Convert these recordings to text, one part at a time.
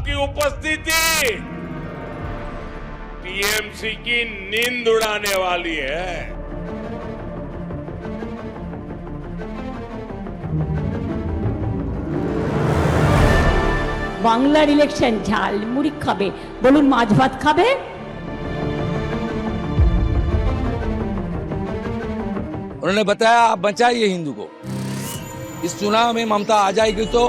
आपकी उपस्थिति टीएमसी की नींद उड़ाने वाली है। বাংলার ইলেকশন ঝাল মুড়ি খাবে, বলুন মাছ ভাত খাবে? उन्होंने बताया आप बचाइए हिंदू को, इस चुनाव में ममता आ जाएगी तो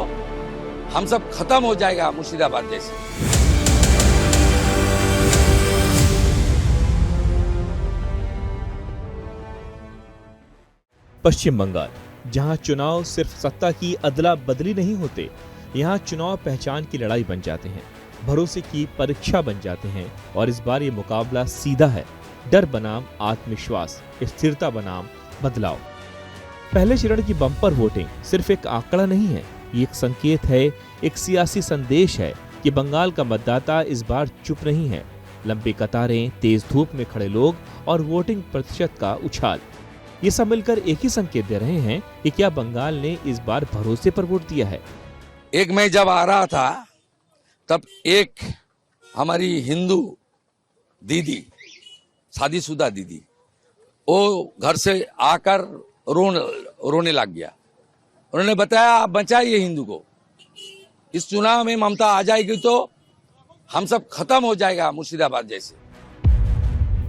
हम सब खत्म हो जाएगा मुर्शिदाबाद जैसे। पश्चिम बंगाल, जहां चुनाव सिर्फ सत्ता की अदला बदली नहीं होते, यहाँ चुनाव पहचान की लड़ाई बन जाते हैं, भरोसे की परीक्षा बन जाते हैं। और इस बार ये मुकाबला सीधा है, डर बनाम आत्मविश्वास, स्थिरता बनाम बदलाव। पहले चरण की बम्पर वोटिंग सिर्फ एक आंकड़ा नहीं है, ये एक संकेत है, एक सियासी संदेश है कि बंगाल का मतदाता इस बार चुप नहीं है। लंबी कतारें, तेज धूप में खड़े लोग और वोटिंग प्रतिशत का उछाल, ये सब मिलकर एक ही संकेत दे रहे हैं कि क्या बंगाल ने इस बार भरोसे पर वोट दिया है। एक मैं जब आ रहा था तब एक हमारी हिंदू दीदी, शादीशुदा दीदी, वो घर से आकर रोने लग गया। उन्होंने बताया आप बचाइए हिंदू को, इस चुनाव में ममता आ जाएगी तो हम सब खत्म हो जाएगा मुर्शिदाबाद जैसे।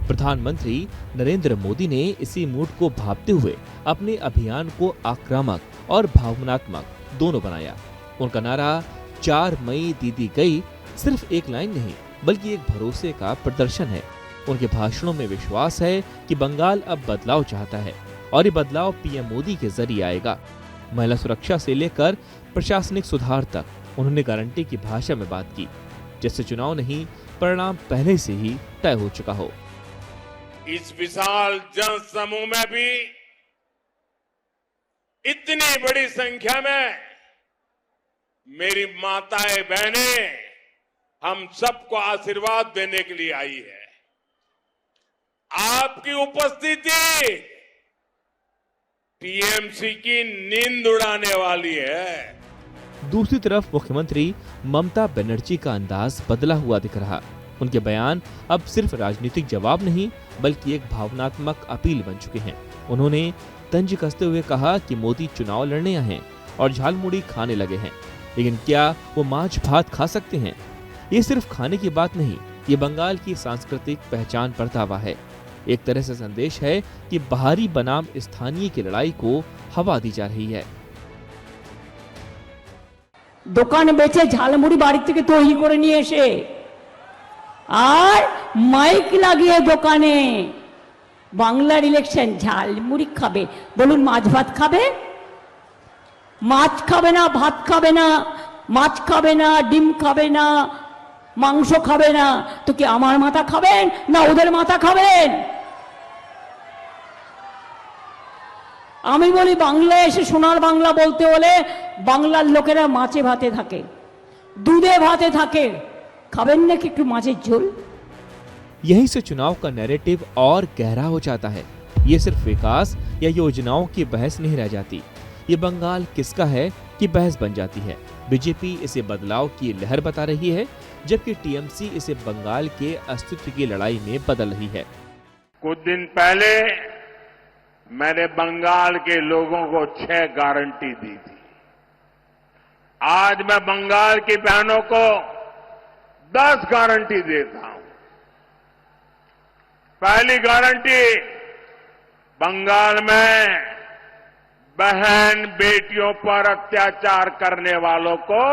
प्रधानमंत्री नरेंद्र मोदी ने इसी मूड को भांपते हुए अपने अभियान को आक्रामक और भावनात्मक दोनों बनाया। उनका नारा 4 मई दीदी गई सिर्फ एक लाइन नहीं, बल्कि एक भरोसे का प्रदर्शन है। उनके भाषणों में विश्वास है कि बंगाल अब बदलाव चाहता है और ये बदलाव पीएम मोदी के जरिए आएगा। महिला सुरक्षा से लेकर प्रशासनिक सुधार तक उन्होंने गारंटी की भाषा में बात की, जैसे चुनाव नहीं, परिणाम पहले से ही तय हो चुका हो। इस विशाल जन समूह में भी इतनी बड़ी संख्या में मेरी माताएं बहनें हम सबको आशीर्वाद देने के लिए आई है। आपकी उपस्थिति टीएमसी की नींद उड़ाने वाली है। दूसरी तरफ मुख्यमंत्री ममता बनर्जी का अंदाज बदला हुआ दिख रहा। उनके बयान अब सिर्फ राजनीतिक जवाब नहीं, बल्कि एक भावनात्मक अपील बन चुके हैं। उन्होंने तंज कसते हुए कहा कि मोदी चुनाव लड़ने आए हैं और झालमुड़ी खाने लगे हैं, लेकिन क्या वो माछ भात खा सकते हैं? ये सिर्फ खाने की बात नहीं, ये बंगाल की सांस्कृतिक पहचान पर दावा है। एक तरह से संदेश है कि बाहरी बनाम स्थानीय की लड़ाई को हवा दी जा रही है। দোকানে বেচে ঝালমুড়ি বাড়ি থেকে তৈরি করে নিয়ে এসে আর মাইক লাগিয়ে দোকানে বাংলার ইলেকশন ঝালমুড়ি খাবে, বলুন মাছ ভাত খাবে? মাছ খাবে না, ভাত খাবে না, মাছ খাবে না, ডিম খাবে না, মাংস খাবে না, তো কি আমার মাথা খাবেন না ওদের মাথা খাবেন? আমি বলি বাংলায় এসে সোনার বাংলা বলতে হলে বাংলার লোকেরা মাছে ভাতে থাকে, দুধে ভাতে থাকে, খাবেন নাকি একটু মাছের ঝোল? यहीं से चुनाव का नैरेटिव और गहरा हो जाता है। ये सिर्फ विकास या योजनाओं की बहस नहीं रह जाती, ये बंगाल किसका है कि बहस बन जाती है। बीजेपी इसे बदलाव की लहर बता रही है, जबकि टीएमसी इसे बंगाल के अस्तित्व की लड़ाई में बदल रही है। कुछ दिन पहले मैंने बंगाल के लोगों को 6 गारंटी दी थी। आज मैं बंगाल की बहनों को 10 गारंटी देता हूं। पहली गारंटी, बंगाल में बहन बेटियों पर अत्याचार करने वालों को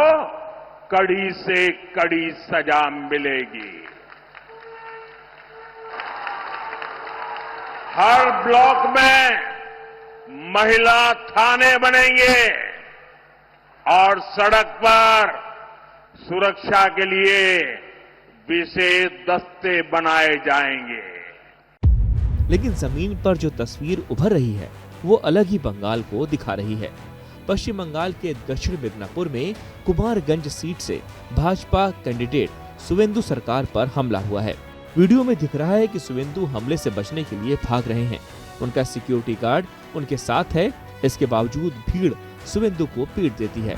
कड़ी से कड़ी सजा मिलेगी। हर ब्लॉक में महिला थाने बनेंगे और सड़क पर सुरक्षा के लिए विशेष दस्ते बनाए जाएंगे। लेकिन जमीन पर जो तस्वीर उभर रही है वो अलग ही बंगाल को दिखा रही है। पश्चिम बंगाल के दक्षिण मिदनापुर में कुमारगंज सीट से भाजपा कैंडिडेट सुवेंदु सरकार पर हमला हुआ है। वीडियो में दिख रहा है कि सुवेंदु हमले से बचने के लिए भाग रहे हैं। उनका सिक्योरिटी गार्ड उनके साथ है, इसके बावजूद भीड़ सुवेंदु को पीट देती है।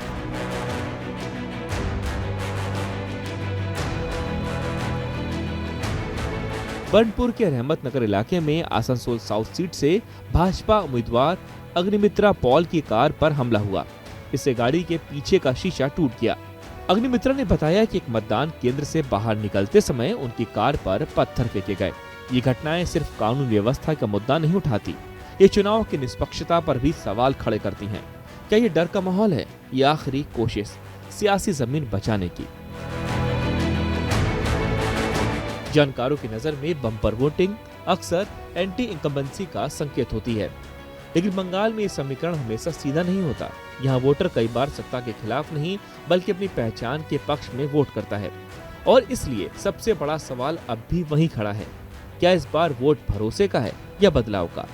बर्नपुर के रहमत नगर इलाके में आसनसोल साउथ सीट से भाजपा उम्मीदवार अग्निमित्रा पॉल की कार पर हमला हुआ। इससे गाड़ी के पीछे का शीशा टूट गया। अग्निमित्रा ने बताया कि एक मतदान केंद्र से बाहर निकलते समय उनकी कार पर पत्थर फेंके गए। ये घटनाएं सिर्फ कानून व्यवस्था का मुद्दा नहीं उठाती, ये चुनाव की निष्पक्षता पर भी सवाल खड़े करती हैं। क्या ये डर का माहौल है या आखिरी कोशिश सियासी जमीन बचाने की? जानकारों की नजर में बम्पर वोटिंग अक्सर एंटी इनकम्बेंसी का संकेत होती है, लेकिन बंगाल में ये समीकरण हमेशा सीधा नहीं होता। यहाँ वोटर कई बार सत्ता के खिलाफ नहीं बल्कि अपनी पहचान के पक्ष में वोट करता है, और इसलिए सबसे बड़ा सवाल अब भी वहीं खड़ा है, क्या इस बार वोट भरोसे का है या बदलाव का?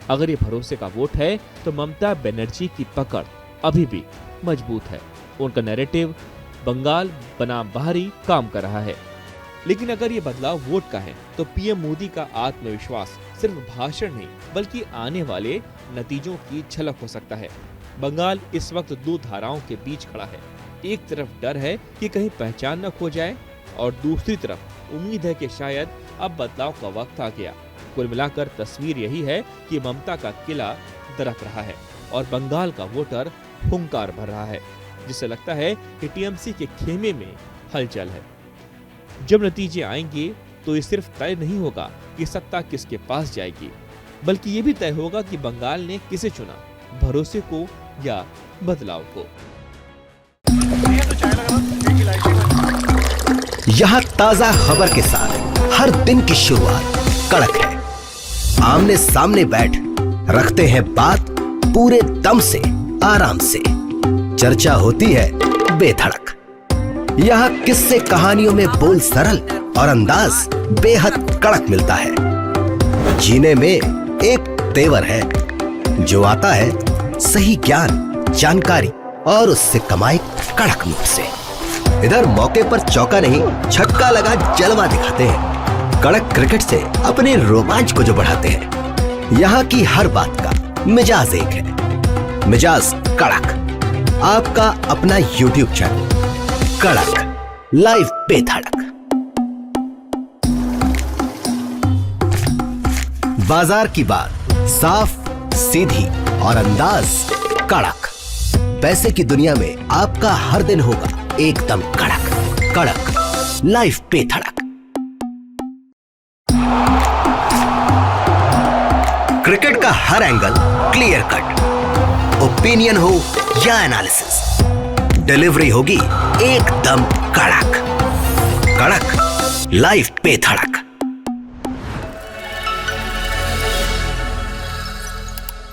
अगर ये भरोसे का वोट है तो ममता बनर्जी की पकड़ अभी भी मजबूत है। उनका नैरेटिव बंगाल बनाम बाहरी काम कर रहा है। लेकिन अगर ये बदलाव वोट का है तो पीएम मोदी का आत्मविश्वास सिर्फ भाषण नहीं बल्कि आने वाले नतीजों की झलक हो सकता है। बंगाल इस वक्त दो धाराओं के बीच खड़ा है। एक तरफ डर है कि कहीं पहचान न खो जाए, और दूसरी तरफ उम्मीद है कि शायद अब बदलाव का वक्त आ गया। कुल मिलाकर तस्वीर यही है कि ममता का किला दरक रहा है और बंगाल का वोटर हुंकार भर रहा है, जिससे लगता है कि टीएमसी के खेमे में हलचल है। जब नतीजे आएंगे तो ये सिर्फ तय नहीं होगा कि सत्ता किसके पास जाएगी, बल्कि ये भी तय होगा कि बंगाल ने किसे चुना, भरोसे को या बदलाव को। यहाँ ताजा खबर के साथ हर दिन की शुरुआत कड़क है। आमने सामने बैठ रखते हैं बात पूरे दम से, आराम से। चर्चा होती है बेधड़क। यहाँ किस्से कहानियों में बोल सरल और अंदाज बेहद कड़क मिलता है। जीने में एक तेवर है जो आता है सही ज्ञान, जानकारी और उससे कमाई कड़क नोट से। इधर मौके पर चौका नहीं छक्का लगा जलवा दिखाते हैं। कड़क क्रिकेट से अपने रोमांच को जो बढ़ाते हैं। यहाँ की हर बात का मिजाज एक है, मिजाज कड़क। आपका अपना YouTube चैनल कड़क लाइव बेधड़क। बाजार की बात साफ, सीधी और अंदाज कड़क। पैसे की दुनिया में आपका हर दिन होगा एकदम कड़क। कड़क लाइव बेधड़क। क्रिकेट का हर एंगल क्लियर कट, ओपिनियन हो या एनालिसिस, डिलीवरी होगी एकदम कड़क। कड़क लाइव बेधड़क।